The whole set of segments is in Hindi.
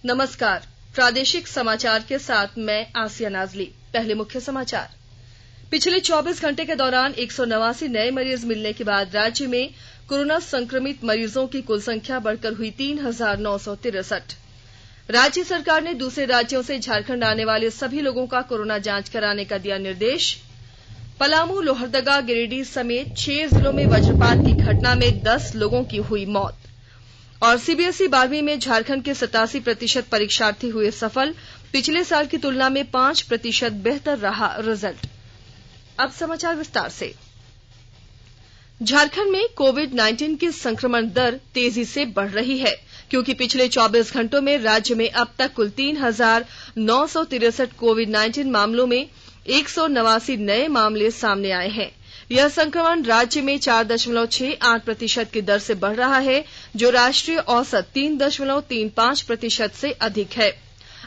नमस्कार। प्रादेशिक समाचार के साथ मैं आसिया नाजली। पहले मुख्य समाचार। पिछले 24 घंटे के दौरान 189 नए मरीज मिलने के बाद राज्य में कोरोना संक्रमित मरीजों की कुल संख्या बढ़कर हुई 3,963। राज्य सरकार ने दूसरे राज्यों से झारखंड आने वाले सभी लोगों का कोरोना जांच कराने का दिया निर्देश। पलामू, लोहरदगा, गिरिडीह समेत 6 जिलों में वज्रपात की घटना में 10 लोगों की हुई मौत। और सीबीएसई 12वीं में झारखंड के 87% परीक्षार्थी हुए सफल। पिछले साल की तुलना में 5% बेहतर रहा रिजल्ट। अब समाचार विस्तार से। झारखंड में कोविड-19 की संक्रमण दर तेजी से बढ़ रही है, क्योंकि पिछले 24 घंटों में राज्य में अब तक कुल 3,963 कोविड-19 मामलों में 189 नए मामले सामने आए हैं। यह संक्रमण राज्य में 4.68% की दर से बढ़ रहा है, जो राष्ट्रीय औसत 3.35% से अधिक है।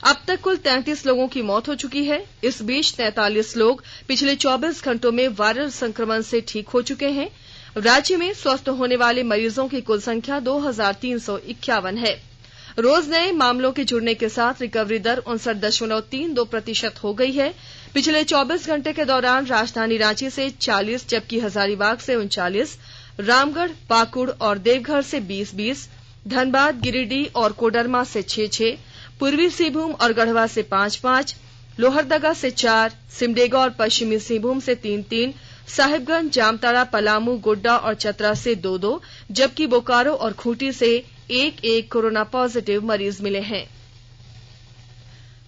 अब तक कुल 33 लोगों की मौत हो चुकी है। इस बीच 43 लोग पिछले 24 घंटों में वायरल संक्रमण से ठीक हो चुके हैं। राज्य में स्वस्थ होने वाले मरीजों की कुल संख्या 2,351 है। रोज नए मामलों के जुड़ने के साथ रिकवरी दर 59.32% हो गई है। पिछले 24 घंटे के दौरान राजधानी रांची से 40, जबकि हजारीबाग से 39, रामगढ़, पाकुड़ और देवघर से 20-20, धनबाद, गिरिडीह और कोडरमा से 6-6, पूर्वी सिंहभूम और गढ़वा से 5-5, लोहरदगा से 4, सिमडेगा और पश्चिमी सिंहभूम से 3-3, साहिबगंज, जामताड़ा, पलामू, गोड्डा और चतरा से 2-2, जबकि बोकारो और खूंटी से 1-1 कोरोना पॉजिटिव मरीज मिले हैं।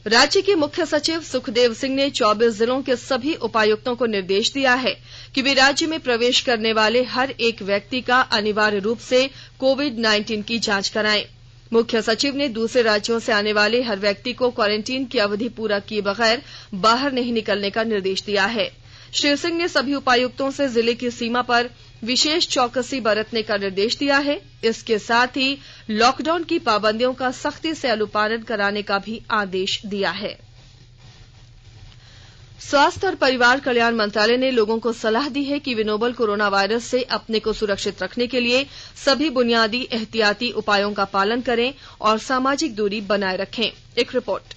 राज्य के मुख्य सचिव सुखदेव सिंह ने 24 जिलों के सभी उपायुक्तों को निर्देश दिया है कि वे राज्य में प्रवेश करने वाले हर एक व्यक्ति का अनिवार्य रूप से कोविड-19 की जांच कराएं। मुख्य सचिव ने दूसरे राज्यों से आने वाले हर व्यक्ति को क्वारंटीन की अवधि पूरा किए बगैर बाहर नहीं निकलने का निर्देश दिया है। श्री सिंह ने सभी उपायुक्तों से जिले की सीमा पर विशेष चौकसी बरतने का निर्देश दिया है। इसके साथ ही लॉकडाउन की पाबंदियों का सख्ती से अनुपालन कराने का भी आदेश दिया है। स्वास्थ्य और परिवार कल्याण मंत्रालय ने लोगों को सलाह दी है कि वे नोवल कोरोना वायरस से अपने को सुरक्षित रखने के लिए सभी बुनियादी एहतियाती उपायों का पालन करें और सामाजिक दूरी बनाए रखें। एक रिपोर्ट।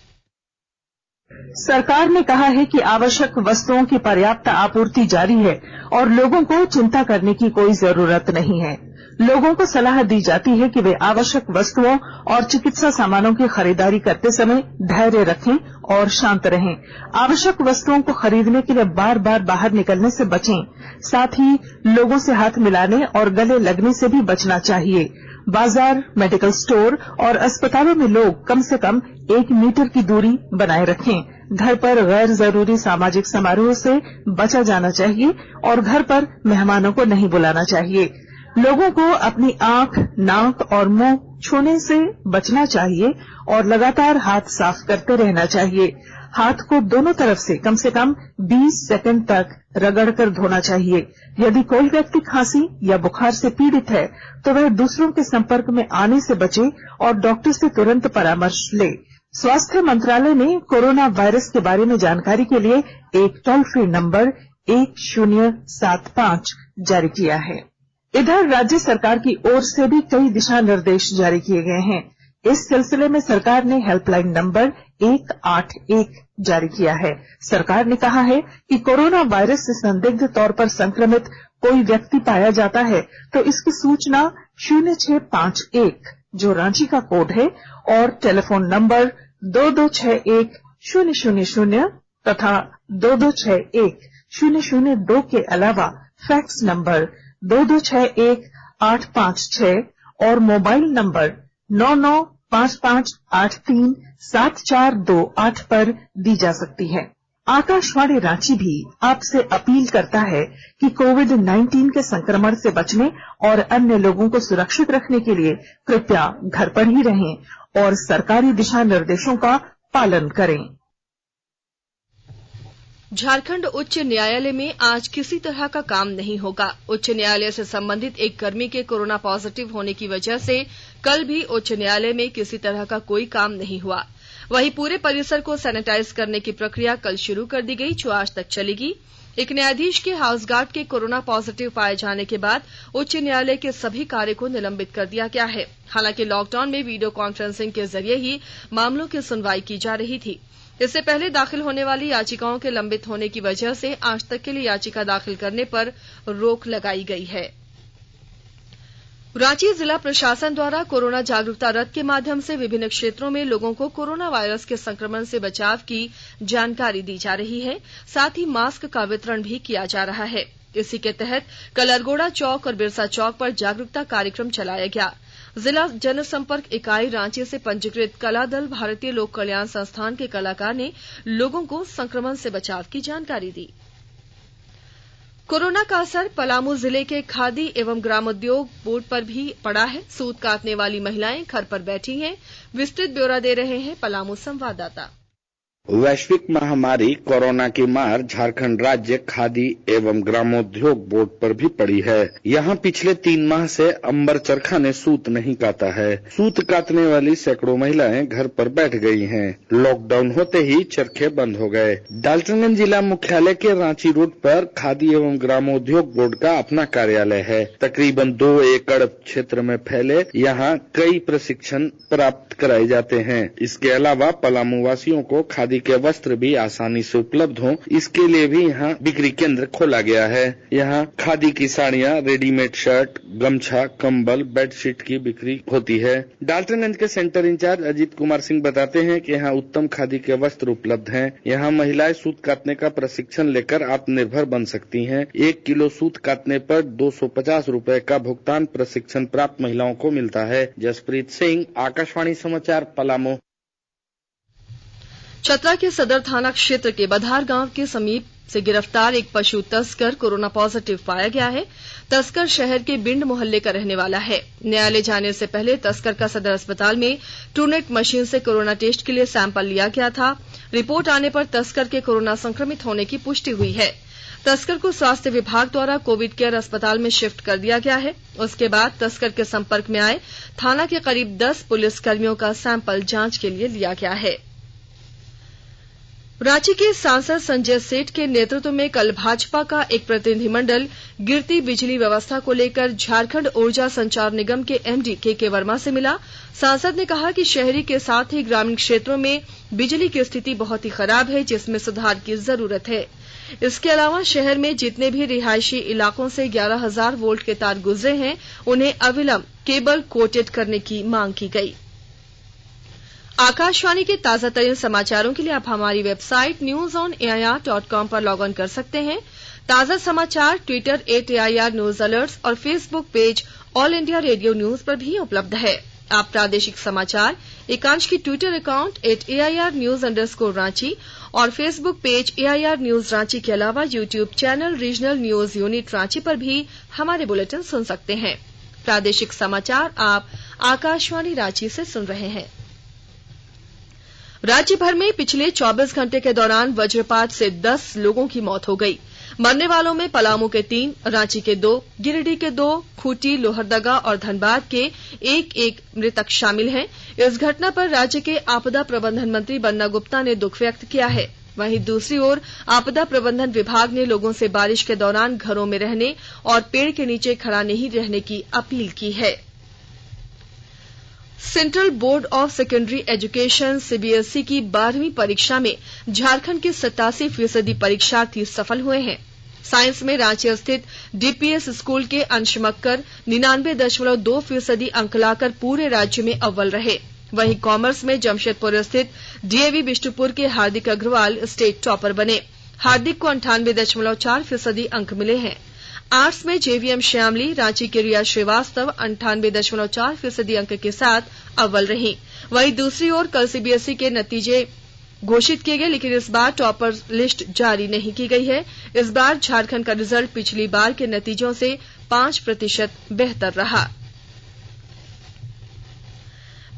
सरकार ने कहा है कि आवश्यक वस्तुओं की पर्याप्त आपूर्ति जारी है और लोगों को चिंता करने की कोई जरूरत नहीं है। लोगों को सलाह दी जाती है कि वे आवश्यक वस्तुओं और चिकित्सा सामानों की खरीदारी करते समय धैर्य रखें और शांत रहें। आवश्यक वस्तुओं को खरीदने के लिए बार बार बाहर निकलने से बचें। साथ ही लोगों से हाथ मिलाने और गले लगने से भी बचना चाहिए। बाजार, मेडिकल स्टोर और अस्पतालों में लोग कम से कम 1 मीटर की दूरी बनाए रखें। घर पर गैर जरूरी सामाजिक समारोह से बचा जाना चाहिए और घर पर मेहमानों को नहीं बुलाना चाहिए। लोगों को अपनी आंख, नाक और मुंह छूने से बचना चाहिए और लगातार हाथ साफ करते रहना चाहिए। हाथ को दोनों तरफ से कम 20 सेकंड तक रगड़कर धोना चाहिए। यदि कोई व्यक्ति खांसी या बुखार से पीड़ित है तो वह दूसरों के संपर्क में आने से बचे और डॉक्टर से तुरंत परामर्श ले। स्वास्थ्य मंत्रालय ने कोरोना वायरस के बारे में जानकारी के लिए एक टोल फ्री नंबर 1075 जारी किया है। इधर राज्य सरकार की ओर से भी कई दिशा निर्देश जारी किए गए हैं। इस सिलसिले में सरकार ने हेल्पलाइन नंबर 181 जारी किया है। सरकार ने कहा है कि कोरोना वायरस से संदिग्ध तौर पर संक्रमित कोई व्यक्ति पाया जाता है तो इसकी सूचना 0651 जो रांची का कोड है और टेलीफोन नंबर 2261-000 तथा 2261-002 के अलावा फैक्स नंबर 2261-856 और मोबाइल नंबर 9955837428 पर दी जा सकती है। आकाशवाणी रांची भी आपसे अपील करता है कि कोविड-19 के संक्रमण से बचने और अन्य लोगों को सुरक्षित रखने के लिए कृपया घर पर ही रहें और सरकारी दिशा निर्देशों का पालन करें। झारखंड उच्च न्यायालय में आज किसी तरह का काम नहीं होगा। उच्च न्यायालय से संबंधित एक कर्मी के कोरोना पॉजिटिव होने की वजह से कल भी उच्च न्यायालय में किसी तरह का कोई काम नहीं हुआ। वहीं पूरे परिसर को सैनिटाइज करने की प्रक्रिया कल शुरू कर दी गई, जो आज तक चलेगी। एक न्यायाधीश के हाउसगार्ड के कोरोना पॉजिटिव पाए जाने के बाद उच्च न्यायालय के सभी कार्य को निलंबित कर दिया गया है। हालांकि लॉकडाउन में वीडियो कॉन्फ्रेंसिंग के जरिए ही मामलों की सुनवाई की जा रही थी। इससे पहले दाखिल होने वाली याचिकाओं के लंबित होने की वजह से आज तक के लिए याचिका दाखिल करने पर रोक लगाई गई है। रांची जिला प्रशासन द्वारा कोरोना जागरूकता रथ के माध्यम से विभिन्न क्षेत्रों में लोगों को कोरोना वायरस के संक्रमण से बचाव की जानकारी दी जा रही है। साथ ही मास्क का वितरण भी किया जा रहा है। इसी के तहत कल अरगोड़ा चौक और बिरसा चौक पर जागरूकता कार्यक्रम चलाया गया। जिला जनसंपर्क इकाई रांची से पंजीकृत कला दल भारतीय लोक कल्याण संस्थान के कलाकार ने लोगों को संक्रमण से बचाव की जानकारी दी। कोरोना का असर पलामू जिले के खादी एवं ग्रामोद्योग बोर्ड पर भी पड़ा है। सूत काटने वाली महिलाएं घर पर बैठी हैं। विस्तृत ब्यौरा दे रहे हैं पलामू संवाददाता। वैश्विक महामारी कोरोना की मार झारखंड राज्य खादी एवं ग्रामोद्योग बोर्ड पर भी पड़ी है। यहाँ पिछले 3 माह से अंबर चरखा ने सूत नहीं काटा है। सूत काटने वाली सैकड़ों महिलाएं घर पर बैठ गई हैं। लॉकडाउन होते ही चरखे बंद हो गए। डाल्टनगंज जिला मुख्यालय के रांची रोड पर खादी एवं ग्रामोद्योग बोर्ड का अपना कार्यालय है। तकरीबन 2 एकड़ क्षेत्र में फैले यहाँ कई प्रशिक्षण प्राप्त कराए जाते हैं। इसके अलावा पलामू वासियों को खादी के वस्त्र भी आसानी से उपलब्ध हों, इसके लिए भी यहाँ बिक्री केंद्र खोला गया है। यहाँ खादी की साड़ियाँ, रेडीमेड शर्ट, गमछा, कंबल, बेडशीट की बिक्री होती है। डाल्टनगंज के सेंटर इंचार्ज अजीत कुमार सिंह बताते हैं कि यहाँ उत्तम खादी के वस्त्र उपलब्ध हैं। यहाँ महिलाएं सूत काटने का प्रशिक्षण लेकर आत्मनिर्भर बन सकती हैं। 1 किलो सूत काटने पर 250 रुपए का भुगतान प्रशिक्षण प्राप्त महिलाओं को मिलता है। जसप्रीत सिंह, आकाशवाणी समाचार, पलामू। चतरा के सदर थाना क्षेत्र के बधार गांव के समीप से गिरफ्तार एक पशु तस्कर कोरोना पॉजिटिव पाया गया है। तस्कर शहर के बिंड मोहल्ले का रहने वाला है। न्यायालय जाने से पहले तस्कर का सदर अस्पताल में ट्रूनेट मशीन से कोरोना टेस्ट के लिए सैंपल लिया गया था। रिपोर्ट आने पर तस्कर के कोरोना संक्रमित होने की पुष्टि हुई है। तस्कर को स्वास्थ्य विभाग द्वारा कोविड केयर अस्पताल में शिफ्ट कर दिया गया है। उसके बाद तस्कर के संपर्क में आए थाना के करीब 10 पुलिसकर्मियों का सैंपल जांच के लिए लिया गया है। रांची के सांसद संजय सेठ के नेतृत्व में कल भाजपा का एक प्रतिनिधिमंडल गिरती बिजली व्यवस्था को लेकर झारखंड ऊर्जा संचार निगम के एमडी के वर्मा से मिला। सांसद ने कहा कि शहरी के साथ ही ग्रामीण क्षेत्रों में बिजली की स्थिति बहुत ही खराब है, जिसमें सुधार की जरूरत है। इसके अलावा शहर में जितने भी रिहायशी इलाकों से 11,000 वोल्ट के तार गुजरे हैं, उन्हें अविलंब केबल कोटेड करने की मांग की गई। आकाशवाणी के ताजा तरीन समाचारों के लिए आप हमारी वेबसाइट newsonair.com पर लॉग ऑन कर सकते हैं। ताजा समाचार ट्विटर @AIR न्यूज अलर्ट्स और Facebook page all India radio news पर भी उपलब्ध है। आप प्रादेशिक समाचार एकांश की ट्विटर अकाउंट @AIR news_रांची और Facebook page AIR news Ranchi के अलावा YouTube channel regional news unit Ranchi पर भी हमारे बुलेटिन सुन सकते हैं। प्रादेशिक समाचार आप आकाशवाणी रांची से सुन रहे हैं। राज्य भर में पिछले 24 घंटे के दौरान वज्रपात से 10 लोगों की मौत हो गई। मरने वालों में पलामू के 3, रांची के 2, गिरिडीह के 2, खूंटी, लोहरदगा और धनबाद के 1-1 मृतक शामिल हैं। इस घटना पर राज्य के आपदा प्रबंधन मंत्री बन्ना गुप्ता ने दुख व्यक्त किया है। वहीं दूसरी ओर आपदा प्रबंधन विभाग ने लोगों से बारिश के दौरान घरों में रहने और पेड़ के नीचे खड़ा नहीं रहने की अपील की है। Central board of secondary education CBSE की 12वीं परीक्षा में झारखंड के 87% परीक्षार्थी सफल हुए हैं। साइंस में रांची स्थित DPS स्कूल के अंश मक्कर 99.2% अंक लाकर पूरे राज्य में अव्वल रहे। वहीं कॉमर्स में जमशेदपुर स्थित DAV बिष्टुपुर के हार्दिक अग्रवाल स्टेट टॉपर बने। हार्दिक को 98.4% अंक मिले हैं। आर्ट्स में JVM श्यामली, रांची की रिया श्रीवास्तव 98.4% अंक के साथ अव्वल रही। वहीं दूसरी ओर कल CBSE के नतीजे घोषित किए गए, लेकिन इस बार टॉपर लिस्ट जारी नहीं की गई है। इस बार झारखंड का रिजल्ट पिछली बार के नतीजों से 5% बेहतर रहा।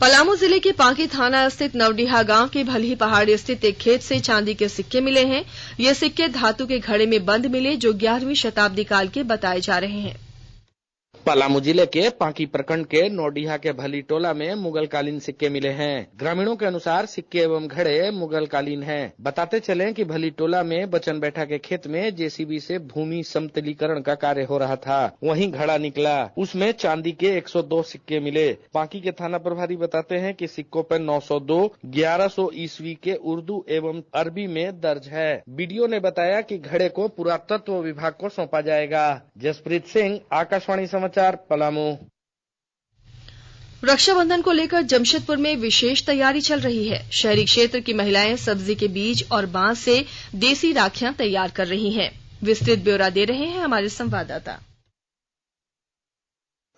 पलामू जिले के पांकी थाना स्थित नवडीहा गांव के भलही पहाड़ी स्थित एक खेत से चांदी के सिक्के मिले हैं। ये सिक्के धातु के घड़े में बंद मिले, जो 11वीं शताब्दी काल के बताए जा रहे हैं। पलामू जिले के पांकी प्रखंड के नौडीहा के भली टोला में मुगल कालीन सिक्के मिले हैं। ग्रामीणों के अनुसार सिक्के एवं घड़े मुगल कालीन हैं। बताते चले कि भली टोला में बचन बैठा के खेत में जेसीबी से भूमि समतलीकरण का कार्य हो रहा था, वहीं घड़ा निकला, उसमें चांदी के 102 सिक्के मिले। पांकी के थाना प्रभारी बताते हैं कि सिक्कों पर 902 1100 ईस्वी के उर्दू एवं अरबी में दर्ज है। बीडीओ ने बताया कि घड़े को पुरातत्व विभाग को सौंपा जाएगा। जसप्रीत सिंह, आकाशवाणी समाचार, पलामू। रक्षाबंधन को लेकर जमशेदपुर में विशेष तैयारी चल रही है। शहरी क्षेत्र की महिलाएं सब्जी के बीज और बांस से देसी राखियां तैयार कर रही हैं। विस्तृत ब्यौरा दे रहे हैं हमारे संवाददाता।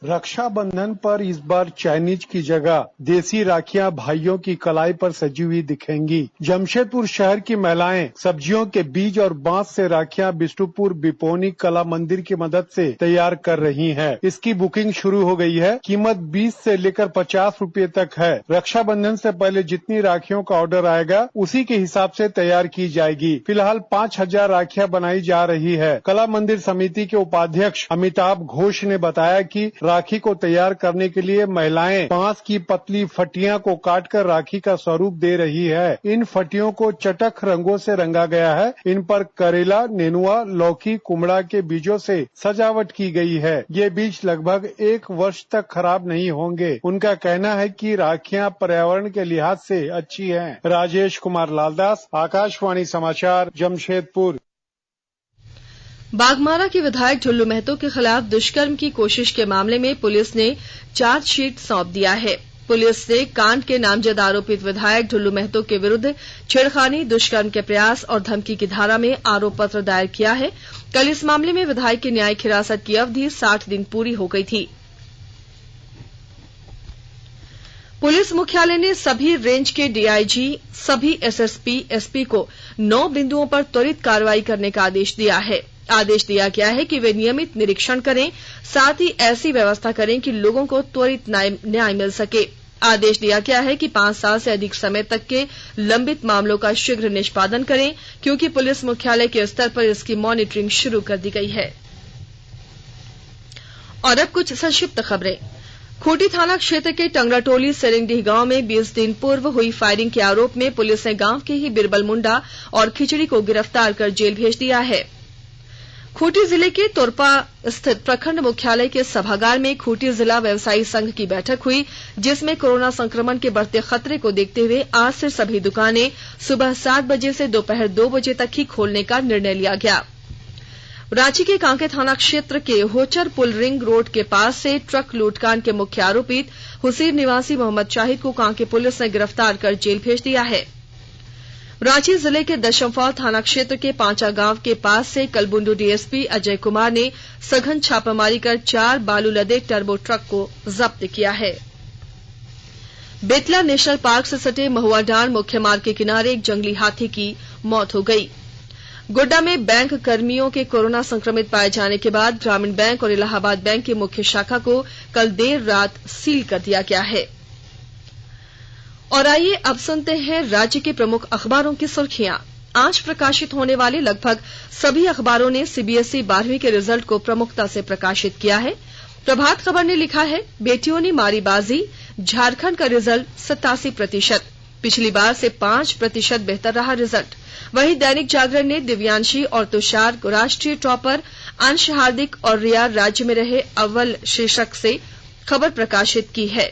रक्षाबंधन पर इस बार चाइनीज की जगह देसी राखियां भाइयों की कलाई पर सजी हुई दिखेंगी। जमशेदपुर शहर की महिलाएं सब्जियों के बीज और बांस से राखियां बिष्टुपुर बिपोनी कला मंदिर की मदद से तैयार कर रही हैं। इसकी बुकिंग शुरू हो गई है। कीमत 20 से लेकर 50 रुपए तक है। रक्षाबंधन से पहले जितनी राखियों का ऑर्डर आएगा उसी के हिसाब से तैयार की जाएगी। फिलहाल 5000 राखियां बनाई जा रही है। कला मंदिर समिति के उपाध्यक्ष अमिताभ घोष ने बताया कि राखी को तैयार करने के लिए महिलाएं बांस की पतली फटियां को काटकर राखी का स्वरूप दे रही है। इन फटियों को चटक रंगों से रंगा गया है। इन पर करेला, नेनुआ, लौकी, कुमड़ा के बीजों से सजावट की गई है। ये बीज लगभग 1 वर्ष तक खराब नहीं होंगे। उनका कहना है कि राखियां पर्यावरण के लिहाज से अच्छी हैं। राजेश कुमार लालदास, आकाशवाणी समाचार, जमशेदपुर। बागमारा के विधायक ढुल्लू महतो के खिलाफ दुष्कर्म की कोशिश के मामले में पुलिस ने चार्जशीट सौंप दिया है। पुलिस ने कांड के नामजद आरोपित विधायक ढुल्लू महतो के विरुद्ध छेड़खानी, दुष्कर्म के प्रयास और धमकी की धारा में आरोप पत्र दायर किया है। कल इस मामले में विधायक की न्यायिक हिरासत की अवधि 60 दिन पूरी हो गई थी। पुलिस मुख्यालय ने सभी रेंज के डीआईजी, सभी एसएसपी, एसपी को 9 बिंदुओं पर त्वरित कार्रवाई करने का आदेश दिया है। आदेश दिया गया है कि वे नियमित निरीक्षण करें, साथ ही ऐसी व्यवस्था करें कि लोगों को त्वरित न्याय मिल सके। आदेश दिया गया है कि 5 साल से अधिक समय तक के लंबित मामलों का शीघ्र निष्पादन करें, क्योंकि पुलिस मुख्यालय के स्तर पर इसकी मॉनिटरिंग शुरू कर दी गई है। और अब कुछ संक्षिप्त खबरें। खूंटी थाना क्षेत्र के टंगराटोली सेरिंगडीह गांव में 20 दिन पूर्व हुई फायरिंग के आरोप में पुलिस ने गांव के ही बिरबल मुंडा और खिचड़ी को गिरफ्तार कर जेल भेज दिया है। खूंटी जिले के तोरपा स्थित प्रखंड मुख्यालय के सभागार में खूंटी जिला व्यवसायी संघ की बैठक हुई, जिसमें कोरोना संक्रमण के बढ़ते खतरे को देखते हुए आज से सभी दुकानें सुबह 7 बजे से दोपहर 2 बजे तक ही खोलने का निर्णय लिया गया। रांची के कांके थाना क्षेत्र के होचर पुल रिंग रोड के पास से ट्रक लूटकांड के मुख्य आरोपित हुसीर निवासी मोहम्मद शाहिद को कांके पुलिस ने गिरफ्तार कर जेल भेज दिया है। रांची जिले के दशमफॉल थाना क्षेत्र के पांचा गांव के पास से कलबुंडू डीएसपी अजय कुमार ने सघन छापामारी कर 4 बालू लदे टर्बो ट्रक को जब्त किया है। बेतला नेशनल पार्क से सटे महुआडांड मुख्य मार्ग के किनारे एक जंगली हाथी की मौत हो गई। गोड्डा में बैंक कर्मियों के कोरोना संक्रमित पाए जाने के बाद ग्रामीण बैंक और इलाहाबाद बैंक की मुख्य शाखा को कल देर रात सील कर दिया गया है। और आइए अब सुनते हैं राज्य के प्रमुख अखबारों की सुर्खियां। आज प्रकाशित होने वाले लगभग सभी अखबारों ने सीबीएसई 12वीं के रिजल्ट को प्रमुखता से प्रकाशित किया है। प्रभात खबर ने लिखा है, बेटियों ने मारी बाजी, झारखंड का रिजल्ट 87%, पिछली बार से 5% बेहतर रहा रिजल्ट। वहीं दैनिक जागरण ने दिव्यांशी और तुषार को राष्ट्रीय टॉपर, अंश, हार्दिक और रिया राज्य में रहे अव्वल शीर्षक से खबर प्रकाशित की है।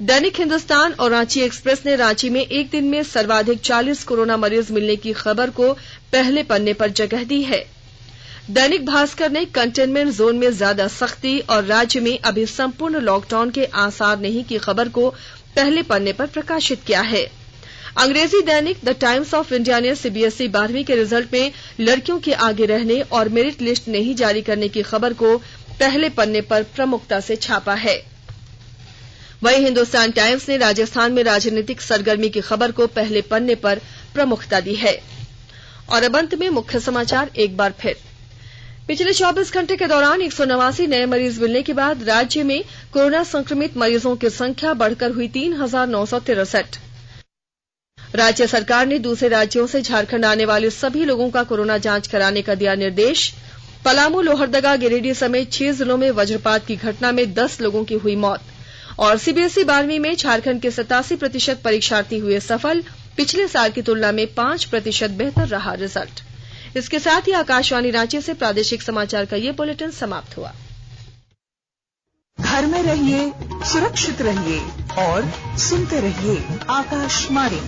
दैनिक हिंदुस्तान और रांची एक्सप्रेस ने रांची में एक दिन में सर्वाधिक 40 कोरोना मरीज मिलने की खबर को पहले पन्ने पर जगह दी है। दैनिक भास्कर ने कंटेनमेंट जोन में ज्यादा सख्ती और राज्य में अभी संपूर्ण लॉकडाउन के आसार नहीं की खबर को पहले पन्ने पर प्रकाशित किया है। अंग्रेजी दैनिक द टाइम्स ऑफ इंडिया ने सीबीएसई 12वीं के रिजल्ट में लड़कियों के आगे रहने और मेरिट लिस्ट नहीं जारी करने की खबर को पहले पन्ने पर प्रमुखता से छापा है। वहीं हिंदुस्तान टाइम्स ने राजस्थान में राजनीतिक सरगर्मी की खबर को पहले पन्ने पर प्रमुखता दी है। और अब अंत में मुख्य समाचार एक बार फिर। पिछले 24 घंटे के दौरान 189 नए मरीज मिलने के बाद राज्य में कोरोना संक्रमित मरीजों की संख्या बढ़कर हुई 3963। राज्य सरकार ने दूसरे राज्यों से झारखंड आने वाले सभी लोगों का कोरोना जांच कराने का दिया निर्देश। पलामू, लोहरदगा, गिरिडीह समेत 6 जिलों में वज्रपात की घटना में 10 लोगों की हुई मौत। और सीबीएसई 12वीं में झारखंड के 87% परीक्षार्थी हुए सफल। पिछले साल की तुलना में 5% बेहतर रहा रिजल्ट। इसके साथ ही आकाशवाणी रांची से प्रादेशिक समाचार का ये बुलेटिन समाप्त हुआ। घर में रहिए, सुरक्षित रहिए और सुनते रहिए आकाशवाणी।